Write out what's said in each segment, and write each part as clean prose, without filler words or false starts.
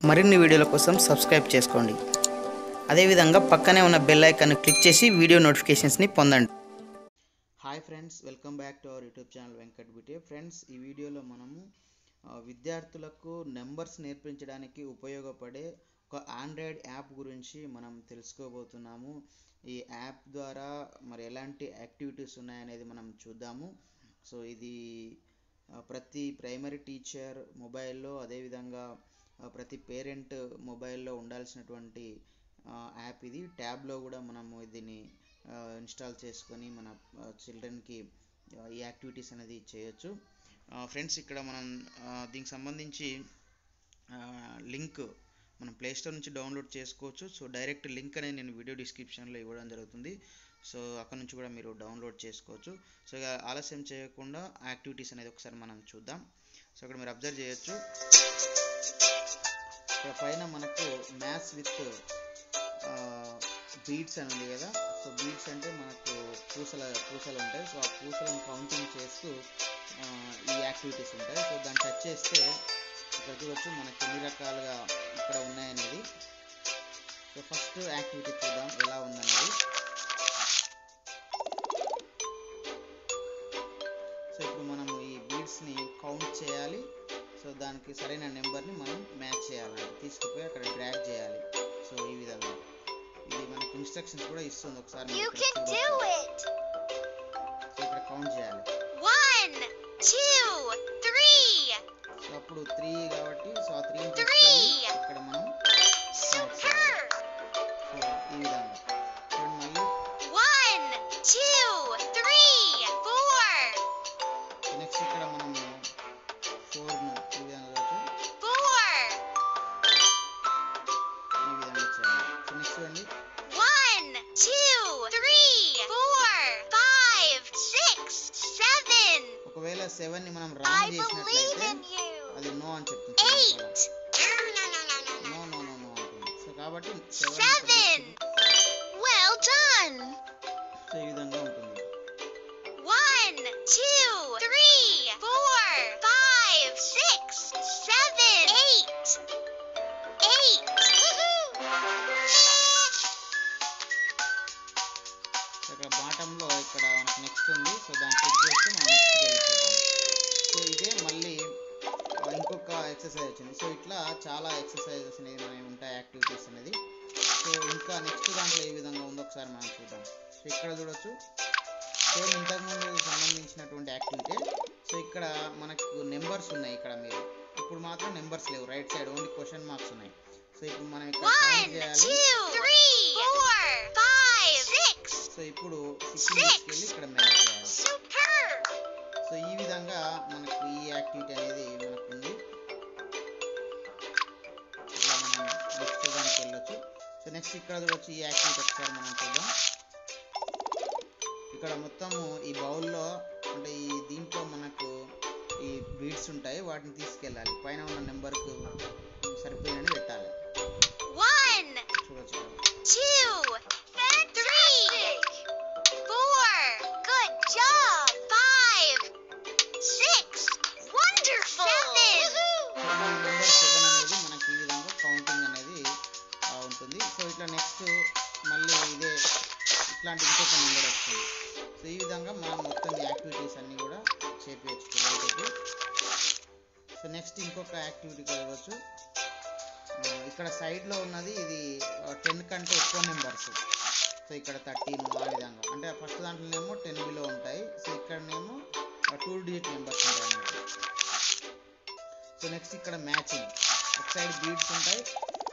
మరిన్ని వీడియోల కోసం సబ్స్క్రైబ్ చేసుకోండి. అదేవిధంగా పక్కనే ఉన్న బెల్ ఐకాన్ క్లిక్ చేసి వీడియో నోటిఫికేషన్స్ని పొందండి. Hi friends, welcome back to our YouTube channel వెంకట్బta. ఫ్రెండ్స్, ఈ వీడియోలో మనము విద్యార్థులకు నెంబర్స్ నేర్పించడానికి ఉపయోగపడే ఒక ఆండ్రాయిడ్ యాప్ గురించి మనం తెలుసుకోబోతున్నాము. ఈ యాప్ ద్వారా మరి ఎలాంటి యాక్టివిటీస్ ఉన్నాయనేది మనం చూద్దాము. సో ఇది ప్రతి ప్రైమరీ టీచర్ మొబైల్లో, అదేవిధంగా ప్రతి పేరెంట్ మొబైల్లో ఉండాల్సినటువంటి యాప్ ఇది. ట్యాబ్లో కూడా మనము దీన్ని ఇన్స్టాల్ చేసుకొని మన చిల్డ్రన్కి ఈ యాక్టివిటీస్ అనేది చేయొచ్చు. ఫ్రెండ్స్, ఇక్కడ మనం దీనికి సంబంధించి లింక్ మనం ప్లేస్టోర్ నుంచి డౌన్లోడ్ చేసుకోవచ్చు. సో డైరెక్ట్ లింక్ అనేది నేను వీడియో డిస్క్రిప్షన్లో ఇవ్వడం జరుగుతుంది. సో అక్కడ నుంచి కూడా మీరు డౌన్లోడ్ చేసుకోవచ్చు. సో ఇక ఆలస్యం చేయకుండా యాక్టివిటీస్ అనేది ఒకసారి మనం చూద్దాం. సో ఇక్కడ మీరు అబ్జర్వ్ చేయొచ్చు, ఇక్కడ పైన మనకు మ్యాథ్స్ విత్ బీడ్స్ అని ఉంది కదా. సో బీడ్స్ అంటే మనకు పూసలు ఉంటాయి. సో ఆ పూసలను కౌంటింగ్ చేస్తూ ఈ యాక్టివిటీస్ ఉంటాయి. సో దాన్ని టచ్ చేస్తే ఇక్కడ చూడొచ్చు మనకి ఎన్ని రకాలుగా ఇక్కడ ఉన్నాయనేది. సో ఫస్ట్ యాక్టివిటీ చూద్దాం ఎలా ఉందనేది. సో ఇప్పుడు మనము ఈ బీడ్స్ని కౌంట్ చేయాలి. సో దానికి సరైన నెంబర్ని మనం మ్యాచ్ చేయాలి, తీసుకుపోయి అక్కడ డ్రాగ్ చేయాలి. సో ఈ విధంగా ఇది మనకి ఇన్స్ట్రక్షన్స్ కూడా ఇస్తుంది. ఒకసారి సో ఇక్కడ కౌంట్ చేయాలి. 1 2 3. సో అప్పుడు 3 కాబట్టి సో ఆ 3 ఇక్కడ మనం మ్యాచ్ చేయాలి. సో ఈ విధంగా మళ్ళీ 1 2 3 4. నెక్స్ట్ ఇక్కడ మనం 4ను ఈ విధంగా 4. ఈ విధంగా చేయాలి. సో నెక్స్ట్ చూడండి 1 2 3 4 5 6 7. ఒకవేళ 7ని మనం రాంగ్ చేసినట్లయితే అది నో అని చెప్తుంది. 8. నో నో నో నో అంటుంది. సో కాబట్టి 7. Well done. సో ఈ విధంగా ఉంటుంది. 1 2 3 4 5 6 7 8. 8. సో ఇక్కడ బాటంలో ఇక్కడ మనకి నెక్స్ట్ ఉంది. సో దాన్ని క్లిక్ చేస్తే మనం నెక్స్ట్కి వెళ్ళిపోతాం. సో ఇదే మళ్ళీ ఇంకొక ఎక్సర్సైజ్ వచ్చింది. సో ఇట్లా చాలా ఎక్సర్సైజెస్ అనేవి మనకి ఉంటాయి, యాక్టివిటీస్ అనేది. సో ఇంకా నెక్స్ట్ దాంట్లో ఏ విధంగా ఉందో ఒకసారి మనం చూద్దాం. సో ఇక్కడ చూడొచ్చు, సేమ్ ఇంతకుముందు సంబంధించినటువంటి యాక్టివిటీ. సో ఇక్కడ మనకు నెంబర్స్ ఉన్నాయి. ఇక్కడ మీరు ఇప్పుడు మాత్రం నెంబర్స్ లేవు, right side only question marks ఉన్నాయి. సో ఇప్పుడు మనం ఇక్కడ కౌంట్ 1 చేయాలి. 2 3 4 5 6. సో ఇప్పుడు 16 తీసుకెళ్ళి ఇక్కడ మ్యాచ్ చేయాలి. Superb. సో ఈ విధంగా మనకు ఈ యాక్టివిటీ అనేది మనకు ఉంది. ఇలా మనం నెక్స్ట్ దానికి వెళ్ళొచ్చు. సో నెక్స్ట్ ఇక్కడ చూడొచ్చు, ఈ యాక్టివిటీ ఒకసారి మనం చూద్దాం. ఇక్కడ మొత్తము ఈ బౌల్లో అంటే ఈ దీంట్లో మనకు ఈ బీడ్స్ ఉంటాయి, వాటిని తీసుకెళ్ళాలి. పైన ఉన్న నెంబర్కు సరిపోయినని పెట్టాలి. 1 చూడొచ్చు 2 3 4. Good job. 5 6. Wonderful. 7. నెంబర్ 7 అనేది మనకి ఈ విధంగా కౌంటింగ్ అనేది ఉంటుంది. సో ఇట్లా నెక్స్ట్ మళ్ళీ ఇదే ఇట్లాంటి ఇంకొక నెంబర్ వస్తుంది. సో ఈ విధంగా మనం మొత్తం యాక్టివిటీస్ అన్నీ కూడా చేపించచ్చు పిల్లలతోటి. సో నెక్స్ట్ ఇంకొక యాక్టివిటీ కలవచ్చు. ఇక్కడ సైడ్లో ఉన్నది ఇది 10 కంటే ఎక్కువ నెంబర్స్. సో ఇక్కడ 13 ఆ విధంగా అంటే ఫస్ట్ దాంట్లోనేమో 10 బిలో ఉంటాయి. సో ఇక్కడనేమో 2 డిజిట్ నెంబర్స్ ఉంటాయి అన్నట్టు. సో నెక్స్ట్ ఇక్కడ మ్యాచింగ్, ఒక సైడ్ బీడ్స్ ఉంటాయి,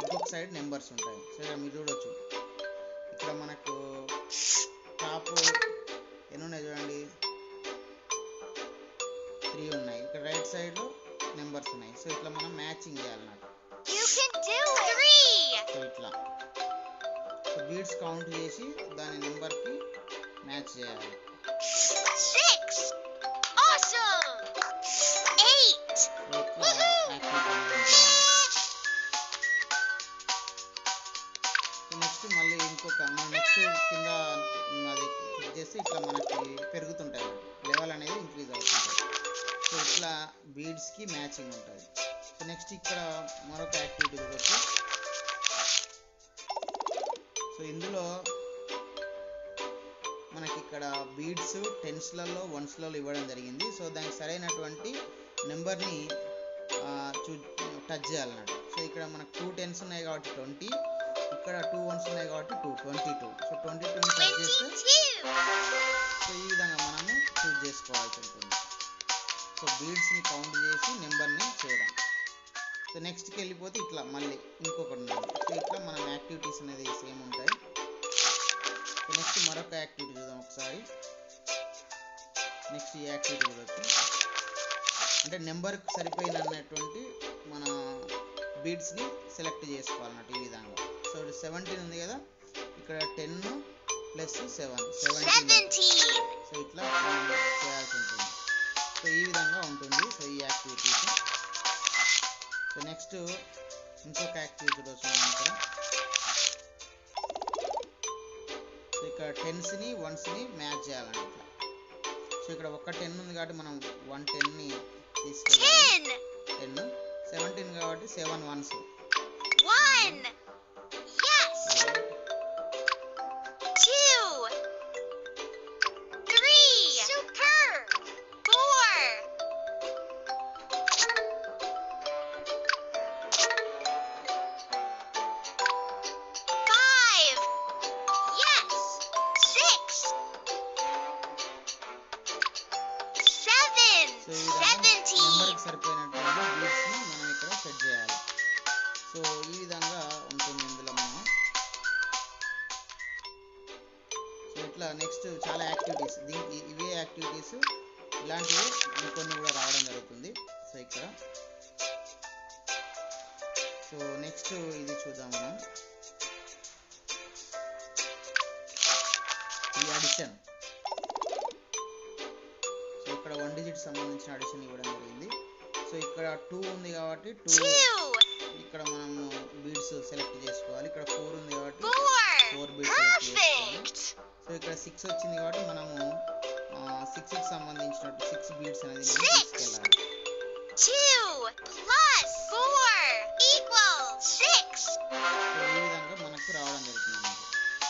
ఇంకొక సైడ్ నెంబర్స్ ఉంటాయి. సో ఇక్కడ మీరు చూడొచ్చు, ఇక్కడ మనకు టాప్ ఎన్ని ఉన్నాయి చూడండి, 3 ఉన్నాయి. ఇక్కడ రైట్ సైడ్లో నెంబర్స్ ఉన్నాయి. సో ఇట్లా మనం మ్యాచింగ్ చేయాలి నాకు. You can do it. 3. So ఇట్లా సో బీడ్స్ కౌంట్ చేసి దాని నెంబర్కి మ్యాచ్ చేయాలి. 6. Awesome. 8. సో ఇట్లా యాక్టివిటీ ఉంటుంది. సో నెక్స్ట్ మళ్ళీ ఇంకొక మనం నెక్స్ట్ కింద అది క్లిక్ చేసి ఇట్లా మనకి పెరుగుతుంటాయి, లెవెల్ అనేది ఇంక్రీజ్ అవుతుంటుంది. సో ఇట్లా బీడ్స్కి మ్యాచింగ్ ఉంటుంది. సో నెక్స్ట్ ఇక్కడ మరొక యాక్టివిటీ చూడొచ్చు. సో ఇందులో మనకి ఇక్కడ బీడ్స్ టెన్స్లలో వన్స్లలో ఇవ్వడం జరిగింది. సో దానికి సరైనటువంటి నెంబర్ని టచ్ చేయాలన్నట్టు. సో ఇక్కడ మనకు 2 10s ఉన్నాయి కాబట్టి 20, ఇక్కడ 2 1s ఉన్నాయి కాబట్టి 22. సో 22ని టచ్ చేస్తే సో ఈ విధంగా మనము చూజ్ చేసుకోవాల్సి ఉంటుంది. సో బీడ్స్ని కౌంట్ చేసి నెంబర్ని చేయడం. సో నెక్స్ట్కి వెళ్ళిపోతే ఇట్లా మళ్ళీ ఇంకొకటి ఉన్నది. సో ఇట్లా మనం యాక్టివిటీస్ అనేది సేమ్ ఉంటాయి. సో నెక్స్ట్ మరొక యాక్టివిటీ చూద్దాం ఒకసారి. నెక్స్ట్ ఈ యాక్టివిటీ చూడవచ్చు. అంటే నెంబర్కి సరిపోయినటువంటి మన బీడ్స్ని సెలెక్ట్ చేసుకోవాలన్నట్టు ఈ విధంగా. సో 17 ఉంది కదా, ఇక్కడ 10 + 7 17. సో ఇట్లా చేయాల్సి ఉంటుంది. సో ఈ విధంగా ఉంటుంది. సో ఈ యాక్టివిటీస్. సో నెక్స్ట్ ఇంకొక యాక్టివిటీ చూద్దాం ఇక్కడ. సో ఇక్కడ 10స్ని 1స్ని మ్యాచ్ చేయాలండి ఇట్లా. సో ఇక్కడ ఒక 10 ఉంది కాబట్టి మనం 1 10ని తీసుకెళ్ళాలి. 10 17 కాబట్టి 7 1s. 1. Yes. 2. 3. Superb. 4. 5. Yes. 6. 7. So ఈ విధంగా 17. నెంబర్కి సరిపోయినటువంటి బీడ్స్ని మనం ఇక్కడ సెట్ చేయాలి. సో ఈ విధంగా ఉంటుంది ఇందులో మనం. సో ఇట్లా నెక్స్ట్ చాలా యాక్టివిటీస్, ఇవే యాక్టివిటీస్ ఇలాంటివి కొన్ని కూడా రావడం జరుగుతుంది. సో ఇక్కడ సో నెక్స్ట్ ఇది చూద్దాం మనం. ఈ అడిషన్. సో ఇక్కడ 1 డిజిట్ సంబంధించిన అడిషన్ ఇవ్వడం జరిగింది. సో ఇక్కడ 2 ఉంది కాబట్టి 2 ఇక్కడ మనము బీడ్స్ సెలెక్ట్ చేసుకోవాలి. ఇక్కడ 4 ఉంది కాబట్టి 4 బీడ్స్ సెలెక్ట్ చేసుకోవాలి. సో ఇక్కడ 6 వచ్చింది కాబట్టి మనము 6కి సంబంధించిన 6 బీడ్స్ అనేది మనం తీసుకెళ్ళాలి. 2 + 4 = 6. సో ఈ విధంగా మనకు రావడం జరుగుతుంది.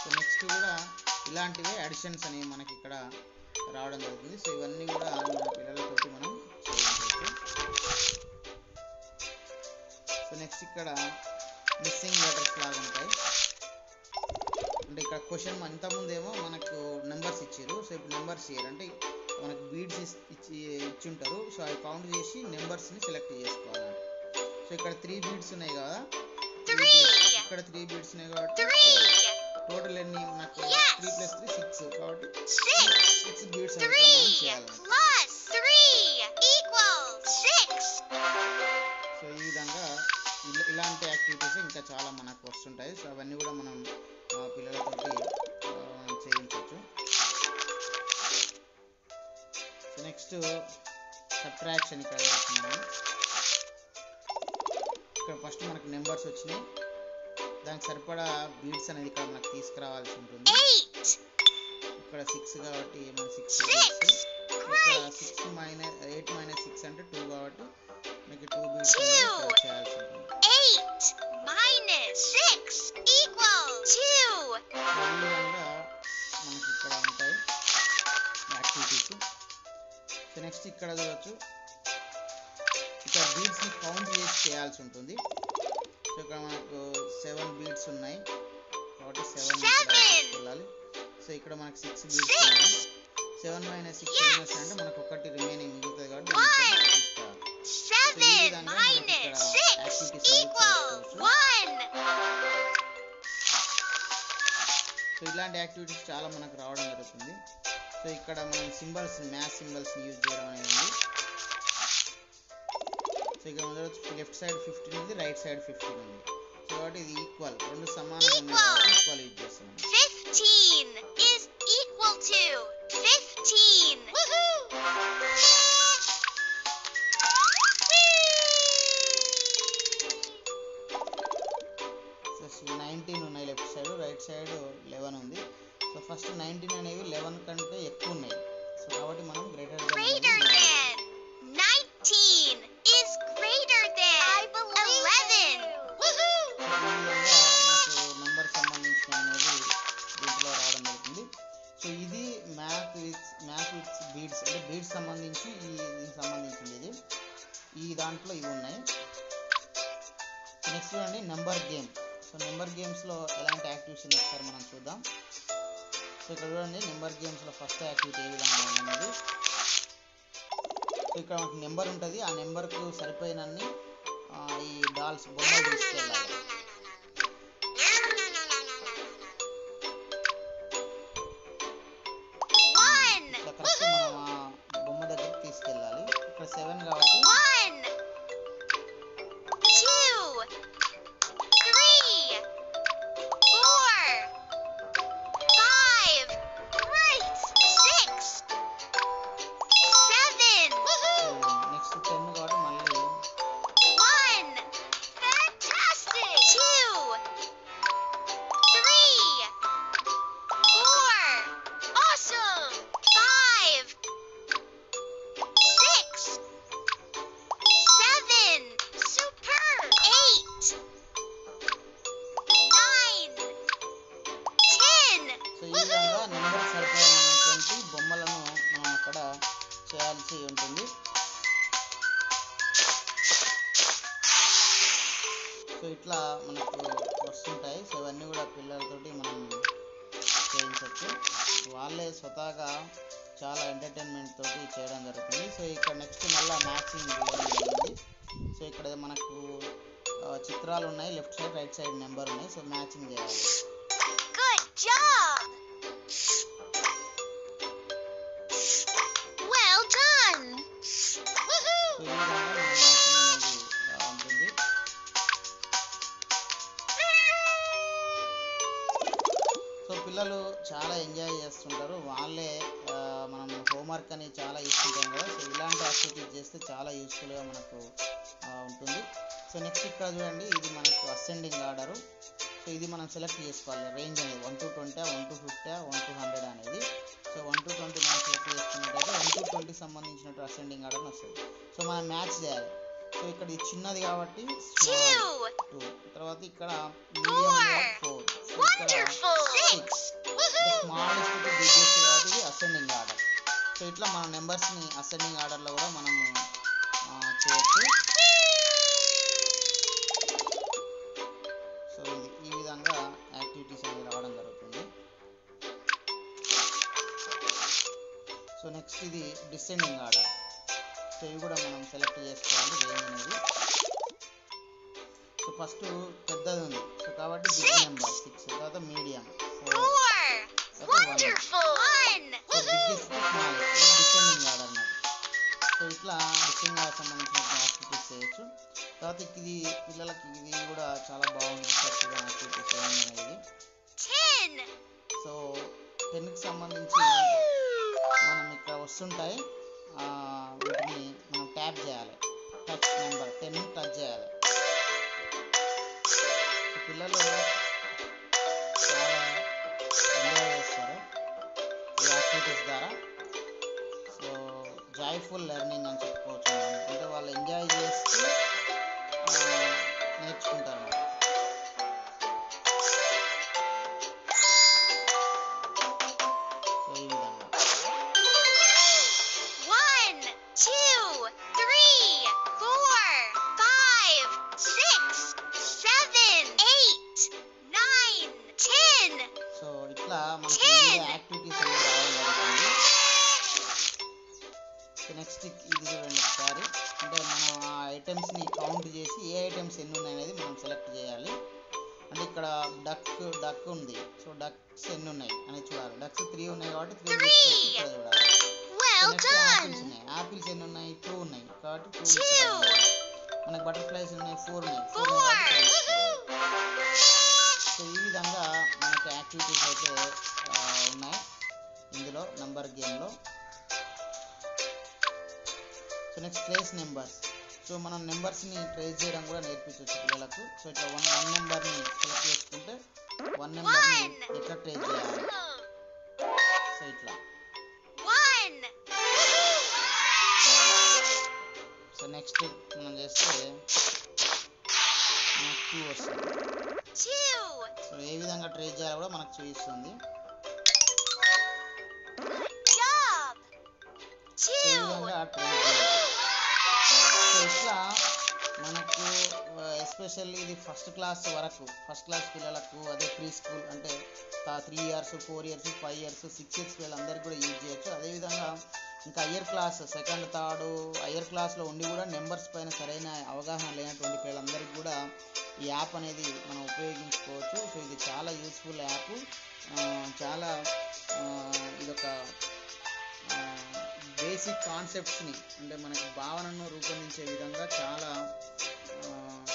సో నెక్స్ట్ కూడా ఇలాంటివే అడిషన్స్ అనేవి మనకి ఇక్కడ రావడం జరుగుతుంది. సో ఇవన్నీ కూడా మన పిల్లలతోటి మనం చేయించవచ్చు. సో నెక్స్ట్ ఇక్కడ మిస్సింగ్ లెటర్స్ లాగా ఉంటాయి. అంటే ఇక్కడ క్వశ్చన్ ఇంతకుముందేమో మనకు నెంబర్స్ ఇచ్చారు. సో ఇప్పుడు నెంబర్స్ ఇయ్యారు. అంటే మనకు బీడ్స్ ఇచ్చింటారు. సో అవి కౌంట్ చేసి నెంబర్స్ని సెలెక్ట్ చేసుకోవాలి. సో ఇక్కడ 3 బీడ్స్ ఉన్నాయి కదా, ఇక్కడ 3 బీడ్స్ ఉన్నాయి కాబట్టి టోటల్ ఎన్ని మనకు 3 + 3 6 కాబట్టి 6 బీడ్స్ అనేది మనం చేయాలి. 3 + 6. సో ఈ విధంగా ఇలాంటి యాక్టివిటీస్ ఇంకా చాలా మనకు వస్తుంటాయి. సో అవన్నీ కూడా మనం పిల్లలతోటి చేయించవచ్చు. సో నెక్స్ట్ సబ్ట్రాక్షన్ ఇక్కడ చేస్తున్నాము. ఇక్కడ ఫస్ట్ మనకు నెంబర్స్ వచ్చినాయి, దానికి సరిపడా బీడ్స్ అనేది ఇక్కడ మనకు తీసుకురావాల్సి ఉంటుంది. ఇక్కడ 6 కాబట్టి మనం 6 బీడ్స్, ఇక్కడ 8 - 6 అంటే 2 కాబట్టి మీకు 2 బీడ్స్ అనేది చేయాల్సి ఉంటుంది. 8 - 6 = 2. ఈ విధంగా మనకి ఇక్కడ ఉంటాయి యాక్టివిటీస్. సో నెక్స్ట్ ఇక్కడ చూడవచ్చు, ఇక్కడ బీడ్స్ని కౌంట్ చేసి చేయాల్సి ఉంటుంది. సో ఇక్కడ మనకు 7 బీడ్స్ ఉన్నాయి కాబట్టి 7 వెళ్ళాలి. సో ఇక్కడ మనకు 6 బీడ్స్ ఉన్నాయి. 7 - 6 ఎన్ని వస్తాయంటే మనకు ఒకటి రిమైనింగ్ మిగులుతుంది కాబట్టి తీసుకోవాలి. సో ఈ విధంగా మనకి ఇక్కడ యాక్టివిటీస్ అనేది చేసుకోవచ్చు. సో ఇలాంటి యాక్టివిటీస్ చాలా మనకు రావడం జరుగుతుంది. సో ఇక్కడ మనం మ్యాథ్స్ సింబల్స్ని యూజ్ చేయడం అనేది ఉంది. సో ఇక్కడ లెఫ్ట్ సైడ్ 15 ఉంది, రైట్ సైడ్ 15 ఉంది. సో కాబట్టి ఇది ఈక్వల్, రెండు సమానంగా ఉన్నాయి కాబట్టి ఈక్వల్ యూజ్ చేస్తున్నాం. 15 is equal to 15. Woohoo! So 19 ఉన్నాయి లెఫ్ట్ సైడ్, రైట్ సైడ్ 11 ఉంది. సో ఫస్ట్ 19 అనేవి 11 కంటే ఎక్కువ ఉన్నాయి. సో కాబట్టి మనం greater than. 19 is greater than 11. Woohoo! ఈ విధంగా మనకు నెంబర్ సంబంధించిన అనేది నెక్స్ట్ చూడండి నెంబర్ గేమ్. సో నెంబర్ గేమ్స్లో ఎలాంటి యాక్టివిటీస్ ఒకసారి మనం చూద్దాం. సో ఇక్కడ చూడండి నెంబర్ గేమ్స్లో ఫస్ట్ యాక్టివిటీ ఏ విధంగా ఉన్నది. సో ఇక్కడ మనకి నెంబర్ ఉంటుంది, ఆ నెంబర్కు సరిపోయినన్ని ఈ డాల్స్ బొమ్మలు తీసుకెళ్ళాలి. ఇట్లా కరెక్ట్ మనం ఆ బొమ్మ దగ్గరికి తీసుకెళ్ళాలి. ఇక్కడ 7 కాబట్టి 1, 2, 3, 4, 5, right, 6, 7. నెక్స్ట్ 10 కాబట్టి మళ్ళీ 1, fantastic. 2, 3, 4, awesome. 5, 6, 7, superb. 8, 9, 10. సో ఈ విధంగా నెంబర్ సరిపోయినటువంటి బొమ్మలను మనం అక్కడ చేయాల్సి ఉంటుంది. సో ఇట్లా మనకు వస్తుంటాయి. సో ఇవన్నీ కూడా పిల్లలతోటి మనం చేయించవచ్చు. వాళ్ళే స్వతహాగా చాలా ఎంటర్టైన్మెంట్ తోటి చేయడం జరుగుతుంది. సో ఇక్కడ నెక్స్ట్ మళ్ళీ మ్యాచింగ్ ఇవ్వడం జరిగింది. సో ఇక్కడ మనకు చిత్రాలు ఉన్నాయి, left side right side number ఉన్నాయి. సో మ్యాచింగ్ చేయాలి. Good job. Well done. So ఈ విధంగా మనం మ్యాచింగ్ అనేది ఉంటుంది. సో పిల్లలు చాలా ఎంజాయ్ చేస్తుంటారు. వాళ్ళే మనం హోంవర్క్ అని చాలా ఇస్తుంటాం కదా. సో ఇలాంటి యాక్టివిటీస్ చేస్తే చాలా యూస్ఫుల్గా మనకు ఉంటుంది. సో నెక్స్ట్ ఇక్కడ చూడండి, ఇది మనకు అసెండింగ్ ఆర్డరు. సో ఇది మనం సెలెక్ట్ చేసుకోవాలి. రేంజ్ అనేది 1 to 20, 1 to 50, 1 to 100 అనేది. సో 1 to 20 మనం సెలెక్ట్ చేసుకున్నట్టయితే 1 to 20 సంబంధించినట్టు అసెండింగ్ ఆర్డర్ వస్తుంది. సో మనం మ్యాచ్ చేయాలి. సో ఇక్కడ ఇది చిన్నది కాబట్టి 2, తర్వాత ఇక్కడ మీడియం 4, ఇక్కడ 6, స్మాలెస్ట్ టు బిగ్గెస్ట్ కాబట్టి ఇది అసెండింగ్ ఆర్డర్. సో ఇట్లా మన నెంబర్స్ని అసెండింగ్ ఆర్డర్లో కూడా మనము చేయొచ్చు. సో ఇది ఈ విధంగా యాక్టివిటీస్ అనేది రావడం జరుగుతుంది. సో నెక్స్ట్ ఇది డిసెండింగ్ ఆర్డర్. సో ఇవి కూడా మనం సెలెక్ట్ చేసుకోవాలి రేంజ్ అనేది. సో ఫస్ట్ పెద్దది ఉంది, సో కాబట్టి బిగ్ నెంబర్ 6, తర్వాత medium 4, Wonderful. 1. So biggest smallest, ఇది డిసెండింగ్ ఆర్డర్ అన్నమాట. సో ఇట్లా డిసెండింగ్ ఆర్డర్ సంబంధించిన యాక్టివిటీస్ చేయొచ్చు. తర్వాత ఇది పిల్లలకి ఇది కూడా చాలా బాగుంది యాక్టివిటీస్ అనేది. 10. సో 10కి సంబంధించి మనం ఇక్కడ వస్తుంటాయి, వీటిని మనం ట్యాప్ చేయాలి. టచ్ నెంబర్ 10 టచ్ చేయాలి. సో పిల్లలు చాలా ఎంజాయ్ చేస్తారు ఈ యాక్టివిటీస్ ద్వారా. సో జాయ్ఫుల్ లెర్నింగ్ అని చెప్పుకోవచ్చు మనం. అంటే వాళ్ళు ఎంజాయ్ చేస్తూ నేర్చుకుంటారు. సో ఈ విధంగా 1, 2, 3, 4, 5, 6, 7, 8, 9, 10. సో ఇట్లా మనకి యాక్టివిటీస్ అనేది రావడం జరుగుతుంది. సో నెక్స్ట్ ఇది చూడండి ఒకసారి. అంటే మనం ఆ ఐటమ్స్ని కౌంట్ చేసి ఏ ఐటమ్స్ ఎన్ని ఉన్నాయి అనేది మనం సెలెక్ట్ చేయాలి. అంటే ఇక్కడ డక్ ఉంది. సో డక్స్ ఎన్ని ఉన్నాయి అనేది చూడాలి. డక్స్ 3 ఉన్నాయి కాబట్టి 3 తీసుకొచ్చి ఇక్కడ చూడాలి. Well next done. యాపిల్స్ ఉన్నాయి. యాపిల్స్ ఎన్ని ఉన్నాయి? 2 ఉన్నాయి కాబట్టి 2 ఇక్కడ చూడాలి. మనకి బటర్ఫ్లైస్ ఉన్నాయి, 4 ఉన్నాయి. 4 ఉన్నాయి కాబట్టి 4 తీసుకోవాలి. సో ఈ విధంగా మనకి యాక్టివిటీస్ అయితే ఉన్నాయి ఇందులో నెంబర్ గేమ్లో. So next trace numbers. So మనం నెంబర్స్ని ట్రేస్ చేయడం కూడా నేర్పించవచ్చు పిల్లలకు. సో ఇట్లా వన్ నెంబర్ని సెలెక్ట్ చేసుకుంటే 1 నెంబర్ని ఎట్లా ట్రేస్ చేయాలి. సో ఇట్లా 1. సో నెక్స్ట్ మనం చేస్తే మనకు 2 వస్తుంది. 2. సో ఏ విధంగా ట్రేస్ చేయాలో కూడా మనకు చూపిస్తుంది. Job. సో ఈ 2. విధంగా ట్రేస్ చేయాలి. సో ఇట్లా మనకు ఎస్పెషల్లీ ఇది ఫస్ట్ క్లాస్ పిల్లలకు, అదే ప్రీ స్కూల్ అంటే 3 years 4 years 5 years 6 years వీళ్ళందరికీ కూడా యూజ్ చేయొచ్చు. అదేవిధంగా ఇంకా higher class second third higher క్లాస్లో ఉండి కూడా నెంబర్స్ పైన సరైన అవగాహన లేనటువంటి పిల్లలందరికీ కూడా ఈ యాప్ అనేది మనం ఉపయోగించుకోవచ్చు. సో ఇది చాలా యూస్ఫుల్ యాప్. చాలా ఇదొక బేసిక్ కాన్సెప్ట్స్ని అంటే మనకి భావనను రూపొందించే విధంగా చాలా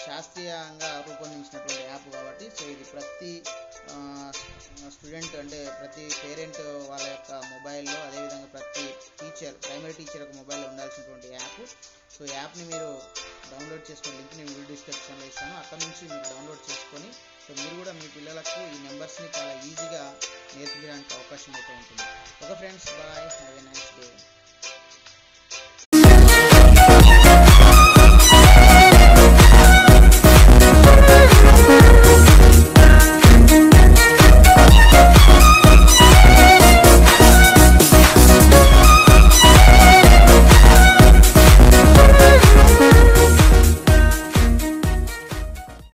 శాస్త్రీయంగా రూపొందించినటువంటి యాప్ కాబట్టి సో ఇది ప్రతి స్టూడెంట్ అంటే ప్రతి పేరెంట్ వాళ్ళ యొక్క మొబైల్లో, అదేవిధంగా ప్రతి ప్రైమరీ టీచర్ యొక్క మొబైల్లో ఉండాల్సినటువంటి యాప్. సో యాప్ని మీరు డౌన్లోడ్ చేసుకుని లింక్ నేను వీడియో డిస్క్రిప్షన్లో ఇస్తాను. అక్కడ నుంచి మీరు డౌన్లోడ్ చేసుకొని సో మీరు కూడా మీ పిల్లలకు ఈ నెంబర్స్ని చాలా ఈజీగా నేర్పించడానికి అవకాశం అయితే ఉంటుంది. Okay friends, bye, have a nice day.